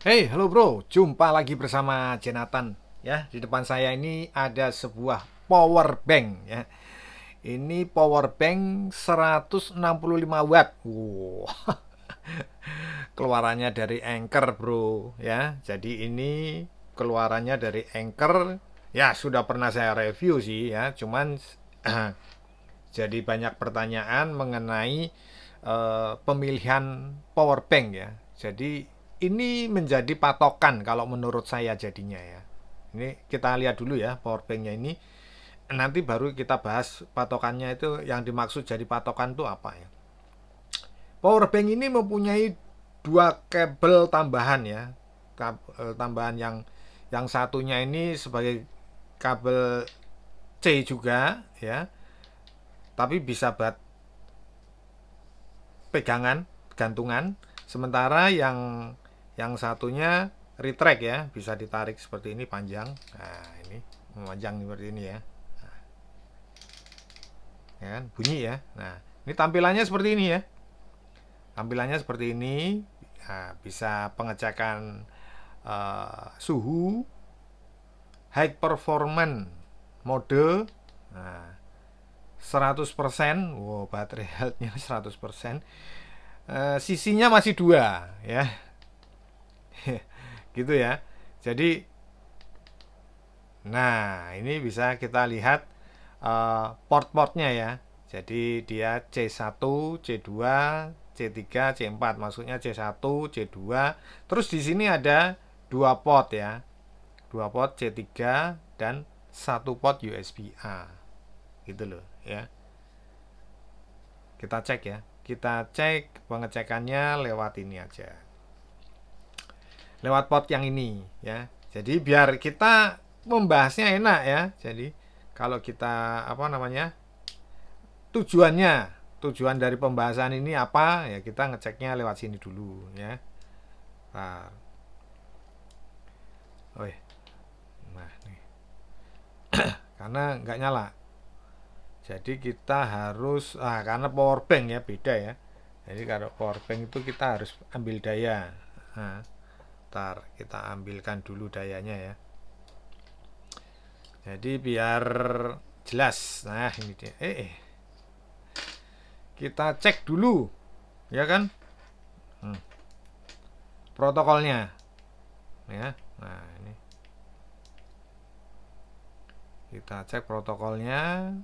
Hey, halo bro, jumpa lagi bersama Jonathan. Ya, di depan saya ini ada sebuah power bank ya. Ini power bank 165 watt. Wow, keluarannya dari Anchor, bro, ya. Jadi ini keluarannya dari Anchor. Ya, sudah pernah saya review sih ya, cuman jadi banyak pertanyaan mengenai pemilihan power bank ya. Jadi ini menjadi patokan kalau menurut saya jadinya ya. Ini kita lihat dulu ya power banknya ini. Nanti baru kita bahas patokannya itu yang dimaksud jadi patokan itu apa ya. Power bank ini mempunyai dua kabel tambahan ya. Tambahan yang satunya ini sebagai kabel C juga ya, tapi bisa buat pegangan, gantungan. Sementara yang satunya retract ya, bisa ditarik seperti ini panjang. Nah, ini memanjang seperti ini ya. Ya kan? Bunyi ya. Nah, ini tampilannya seperti ini ya. Tampilannya seperti ini. Nah, bisa pengecekan suhu, high performance mode. Nah, 100%. Wow, baterai health-nya 100%. Sisinya masih dua ya. Gitu ya. Jadi, nah ini bisa kita lihat port-portnya ya. Jadi dia C1, C2, C3, C4. Maksudnya C1, C2. Terus di sini ada dua port ya. Dua port C3 dan satu port USB A. Gitu loh ya. Kita cek ya. Kita cek pengecekannya lewat ini aja. Lewat port yang ini ya. Jadi biar kita membahasnya enak ya. Jadi kalau kita apa namanya, tujuannya, tujuan dari pembahasan ini apa ya, kita ngeceknya lewat sini dulu ya. Nah, oh ya, nah nih, karena nggak nyala. Jadi kita harus karena power bank ya beda ya. Jadi kalau power bank itu kita harus ambil daya. Nah, ntar kita ambilkan dulu dayanya ya. Jadi biar jelas. Nah ini dia. Kita cek dulu ya kan. Hmm, protokolnya ya. Nah ini kita cek protokolnya.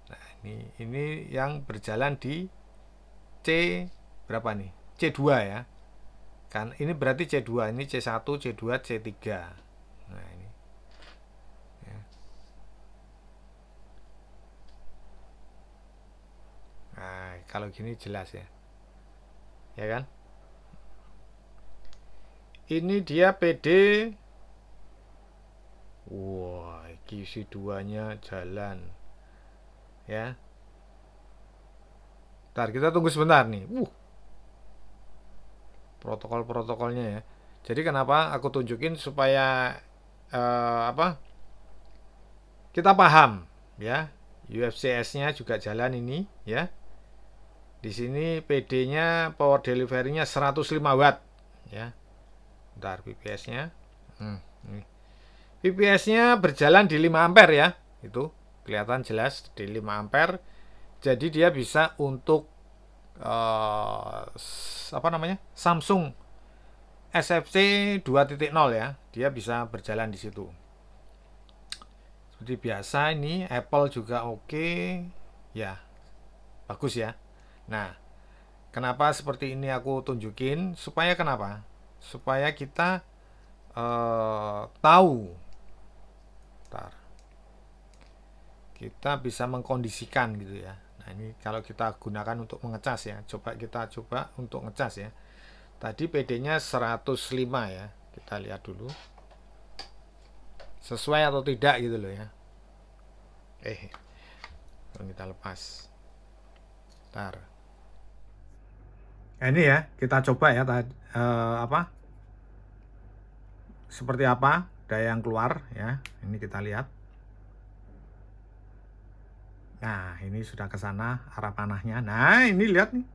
Nah ini yang berjalan di C berapa nih, C2 ya kan. Ini berarti C2, ini C1, C2, C3. Nah ini ya. Nah kalau gini jelas ya, ya kan. Ini dia PD. Wah, isi duanya jalan ya. Ntar kita tunggu sebentar nih. Protokol-protokolnya ya. Jadi kenapa aku tunjukin supaya apa? Kita paham ya. UFCS-nya juga jalan ini ya. Di sini PD-nya power delivery-nya 105 watt ya. Bentar PPS-nya. Ini. PPS-nya berjalan di 5 ampere ya. Itu kelihatan jelas di 5 ampere. Jadi dia bisa untuk apa namanya? Samsung SFC 2.0 ya. Dia bisa berjalan di situ. Seperti biasa ini Apple juga oke. Ya, bagus ya. Nah, kenapa seperti ini aku tunjukin? Supaya kenapa? Supaya kita tahu. Ntar, kita bisa mengkondisikan gitu ya. Nah ini kalau kita gunakan untuk mengecas ya. Coba kita coba untuk ngecas ya. Tadi PD-nya 105 ya. Kita lihat dulu. Sesuai atau tidak gitu loh ya. Kalau kita lepas. Ntar. Nah, ini ya, kita coba ya apa? Seperti apa daya yang keluar ya. Ini kita lihat. Nah, ini sudah ke sana arah panahnya. Nah, ini lihat nih.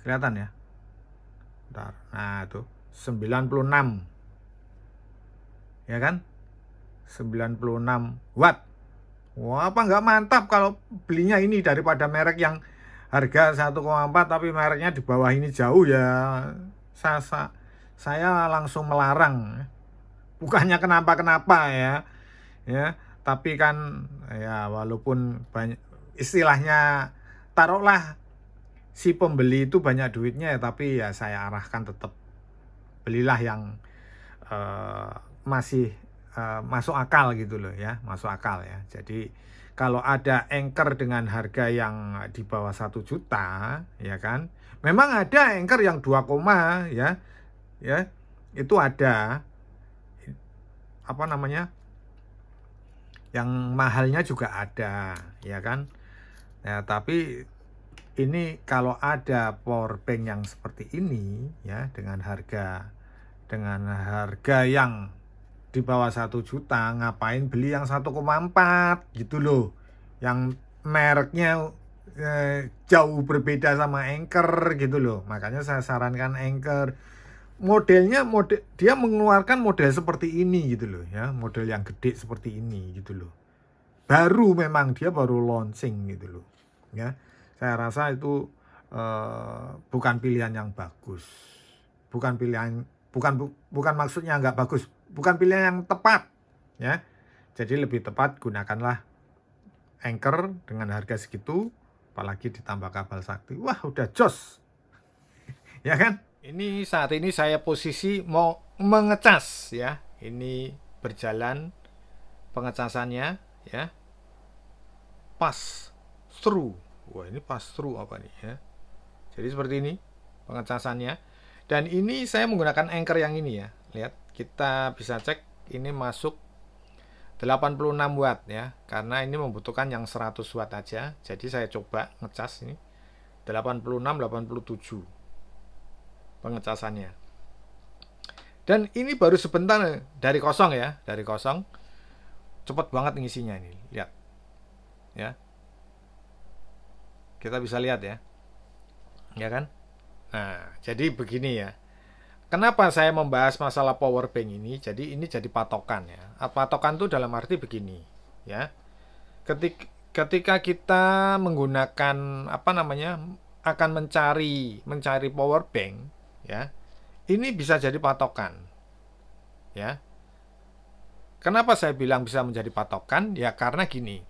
Kelihatan ya. Bentar. Nah, tuh. 96, ya kan? 96 watt. Wah, apa nggak mantap kalau belinya ini daripada merek yang harga 1,4 tapi mereknya di bawah ini jauh ya. Saya langsung melarang. Bukannya kenapa-kenapa ya. Ya, tapi kan ya walaupun banyak istilahnya, taruhlah si pembeli itu banyak duitnya ya, tapi ya saya arahkan tetap belilah yang eh, masih masuk akal gitu loh ya, masuk akal ya. Jadi kalau ada Anchor dengan harga yang di bawah 1 juta, ya kan, memang ada Anchor yang 2, ya, ya, itu ada apa namanya, yang mahalnya juga ada, ya kan. Ya, tapi ini kalau ada power bank yang seperti ini ya, dengan harga yang di bawah 1 juta, ngapain beli yang 1,4 gitu loh, yang mereknya jauh berbeda sama Anchor gitu loh. Makanya saya sarankan Anchor. Dia mengeluarkan model seperti ini gitu loh ya, model yang gede seperti ini gitu loh. Memang dia baru launching gitu loh ya. Saya rasa itu bukan pilihan yang bagus, bukan pilihan, bukan maksudnya nggak bagus, bukan pilihan yang tepat ya. Jadi lebih tepat gunakanlah Anchor dengan harga segitu, apalagi ditambah kabel sakti, wah udah jos ya kan. Ini saat ini saya posisi mau mengecas ya, ini berjalan pengecasannya ya, pass through. Wah, ini pass through apa nih ya? Jadi seperti ini pengecasannya. Dan ini saya menggunakan Anchor yang ini ya. Lihat, kita bisa cek ini masuk 86 watt ya. Karena ini membutuhkan yang 100 watt aja. Jadi saya coba ngecas ini 86 87 pengecasannya. Dan ini baru sebentar dari kosong ya, dari kosong. Cepet banget ngisinya ini. Lihat. Ya. Kita bisa lihat ya. Ya kan? Nah, jadi begini ya. Kenapa saya membahas masalah power bank ini? Jadi ini jadi patokan ya. Patokan itu dalam arti begini, ya. Ketika kita menggunakan apa namanya, akan mencari power bank, ya. Ini bisa jadi patokan, ya. Kenapa saya bilang bisa menjadi patokan? Ya karena gini.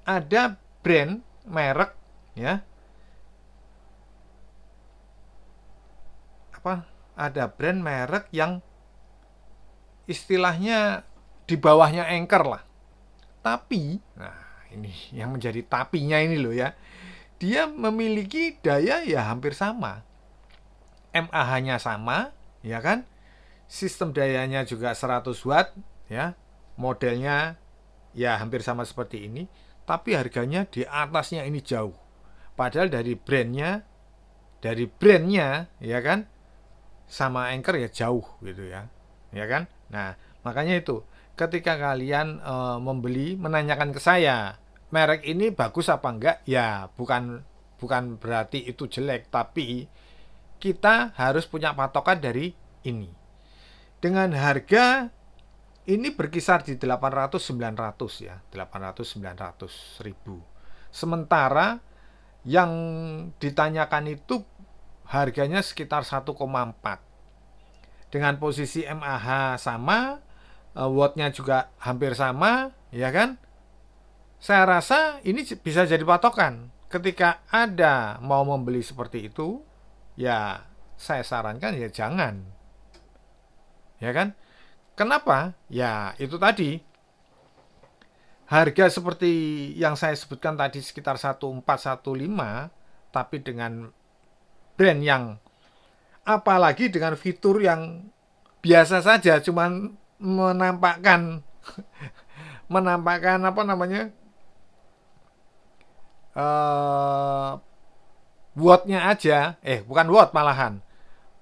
Ada brand, merek, ya. Ada brand merek yang istilahnya di bawahnya Anchor lah. Tapi, nah ini yang menjadi tapinya ini loh ya. Dia memiliki daya ya hampir sama. mAh-nya sama, ya kan? Sistem dayanya juga 100 watt, ya. Modelnya ya hampir sama seperti ini, tapi harganya di atasnya ini jauh. Padahal dari brandnya, ya kan? Sama Anchor ya jauh gitu ya kan. Nah makanya itu ketika kalian membeli, menanyakan ke saya merek ini bagus apa enggak, ya bukan berarti itu jelek, tapi kita harus punya patokan dari ini. Dengan harga ini berkisar di 800-900 ya, 800-900 ribu. Sementara yang ditanyakan itu harganya sekitar 1,4. Dengan posisi mAh sama, wattnya juga hampir sama, ya kan? Saya rasa ini bisa jadi patokan. Ketika ada mau membeli seperti itu, ya saya sarankan ya jangan. Ya kan? Kenapa? Ya itu tadi. Harga seperti yang saya sebutkan tadi sekitar 1415, tapi dengan brand yang apalagi dengan fitur yang biasa saja, cuman menampakkan apa namanya, wattnya aja, bukan watt malahan,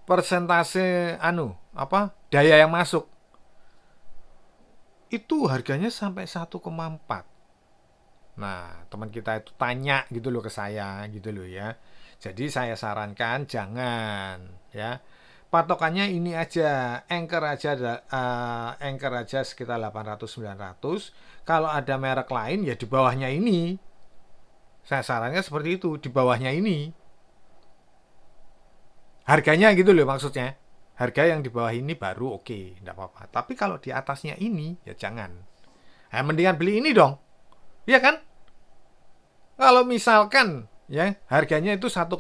persentase daya yang masuk itu harganya sampai 1,4. Nah, teman kita itu tanya gitu loh ke saya gitu loh ya. Jadi saya sarankan jangan ya. patokannya ini aja, Anchor aja sekitar 800-900. Kalau ada merek lain ya di bawahnya ini. Saya sarankan seperti itu, di bawahnya ini. Harganya gitu loh maksudnya. Harga yang di bawah ini baru oke, enggak apa-apa. Tapi kalau di atasnya ini ya jangan. Nah, mendingan beli ini dong. Iya kan? Kalau misalkan ya harganya itu 1,4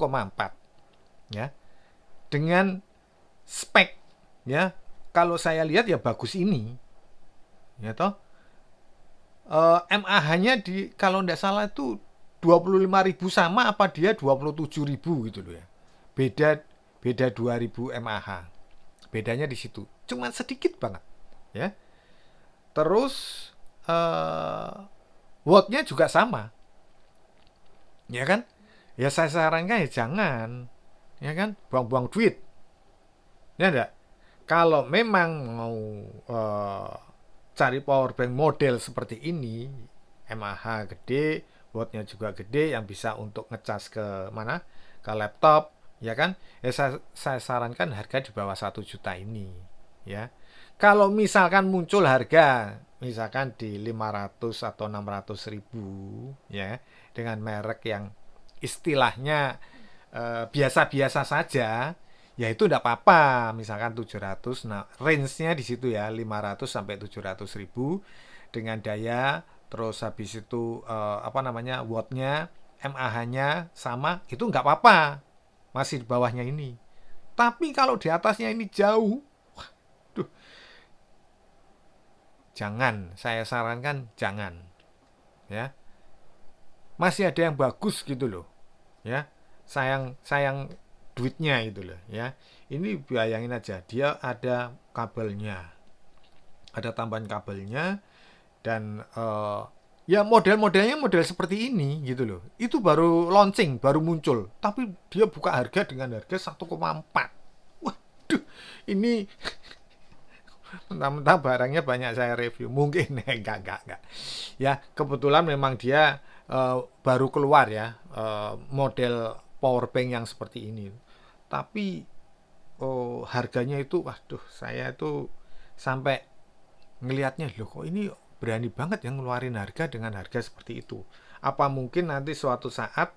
ya dengan spek ya, kalau saya lihat ya bagus ini ya toh. MAH-nya di kalau tidak salah itu 25.000 sama apa dia 27.000 gitu loh ya. Beda beda 2.000 MAH. Bedanya di situ. Cuma sedikit banget ya. Terus watt-nya juga sama. Ya kan? Ya saya sarankan ya jangan. Ya kan? Buang-buang duit. Ya enggak? Kalau memang mau cari power bank model seperti ini, MAH gede, wattnya juga gede, yang bisa untuk ngecas ke mana? Ke laptop, ya kan? Ya saya sarankan harga di bawah 1 juta ini, ya. Kalau misalkan muncul harga, misalkan di 500 atau 600 ribu, ya, dengan merek yang istilahnya biasa-biasa saja, ya itu enggak apa-apa. Misalkan 700, nah range-nya di situ ya 500 sampai 700 ribu dengan daya, terus habis itu watt-nya, MAH-nya sama, itu enggak apa-apa, masih di bawahnya ini. Tapi kalau di atasnya ini jauh, waduh, jangan, saya sarankan jangan, ya. Masih ada yang bagus gitu loh, ya. Sayang duitnya itu loh ya. Ini bayangin aja, dia ada kabelnya, ada tambahan kabelnya, dan ya model-modelnya model seperti ini gitu loh. Itu baru launching, baru muncul, tapi dia buka harga dengan harga 1,4. Waduh, ini mentang-mentang barangnya banyak saya review, mungkin enggak. Ya kebetulan memang dia baru keluar ya, model power bank yang seperti ini. Tapi harganya itu, waduh, saya itu sampai ngelihatnya, loh kok ini berani banget yang ngeluarin harga dengan harga seperti itu. Apa mungkin nanti suatu saat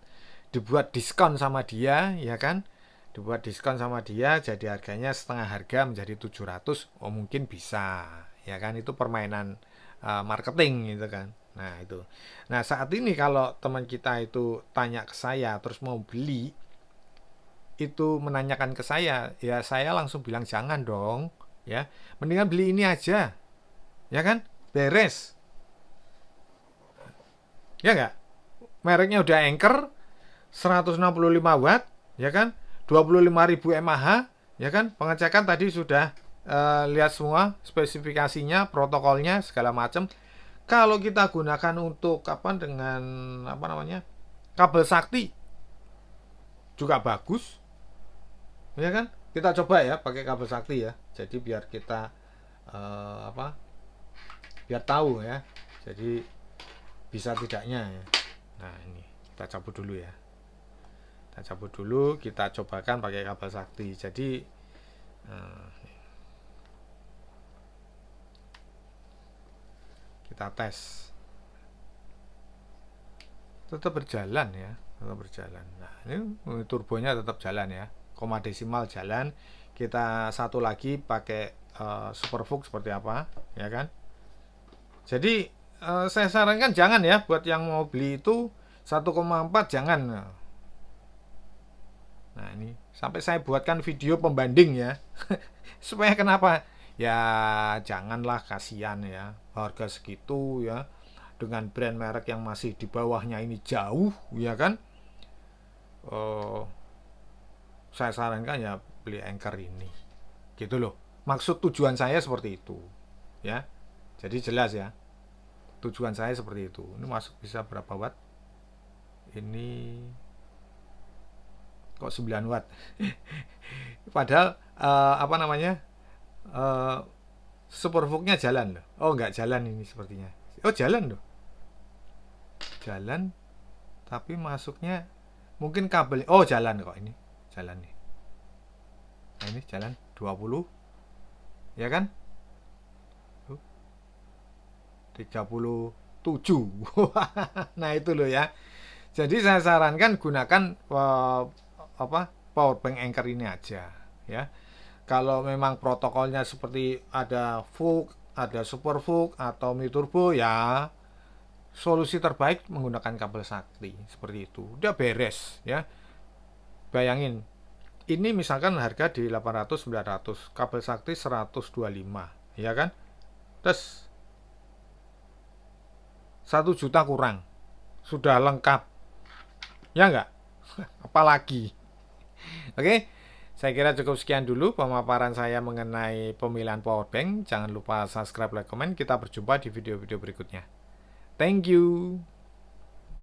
dibuat diskon sama dia, ya kan? Dibuat diskon sama dia, jadi harganya setengah harga menjadi 700. Oh mungkin bisa, ya kan? Itu permainan marketing gitu kan. Nah itu. Nah saat ini kalau teman kita itu tanya ke saya terus mau beli, itu menanyakan ke saya, ya saya langsung bilang jangan dong, ya. Mendingan beli ini aja. Ya kan? Beres. Ya enggak? Mereknya udah Anchor, 165 watt, ya kan? 25.000 mAh, ya kan? Pengecekan tadi sudah lihat semua spesifikasinya, protokolnya segala macam. Kalau kita gunakan untuk dengan kabel sakti juga bagus, ya kan? Kita coba ya pakai kabel sakti ya. Jadi biar kita biar tahu ya. Jadi bisa tidaknya ya. Nah ini kita cabut dulu ya. Kita cabut dulu, kita cobakan pakai kabel sakti. Jadi kita tes. Tetap berjalan ya, tetap berjalan. Nah ini turbonya tetap jalan ya, koma desimal jalan. Kita satu lagi pakai Superfook seperti apa, ya kan? Jadi saya sarankan jangan ya, buat yang mau beli itu 1,4 jangan. Nah ini sampai saya buatkan video pembanding ya. Supaya kenapa? Ya janganlah, kasihan ya, harga segitu ya, dengan brand merek yang masih di bawahnya ini jauh, ya kan? Saya sarankan ya beli Anchor ini, gitu loh. Maksud tujuan saya seperti itu, ya. Jadi jelas ya, tujuan saya seperti itu. Ini masuk bisa berapa watt? Ini kok 9 watt. Padahal Superfooknya jalan loh. Oh nggak jalan ini sepertinya. Oh jalan loh. Jalan, tapi masuknya mungkin kabel. Oh jalan kok ini. Jalan nih. Nah, ini jalan 20, ya kan? 37. Nah, itu loh ya. Jadi saya sarankan gunakan apa power bank Anchor ini aja ya. Kalau memang protokolnya seperti ada VOOC, ada Super VOOC atau Mi Turbo ya solusi terbaik menggunakan kabel sakti seperti itu. Udah beres ya. Bayangin, ini misalkan harga di 800 900, kabel sakti 125, ya kan? Terus 1 juta kurang. Sudah lengkap. Ya enggak? Apalagi. Oke. Saya kira cukup sekian dulu pemaparan saya mengenai pemilihan power bank. Jangan lupa subscribe, like, komen. Kita berjumpa di video-video berikutnya. Thank you.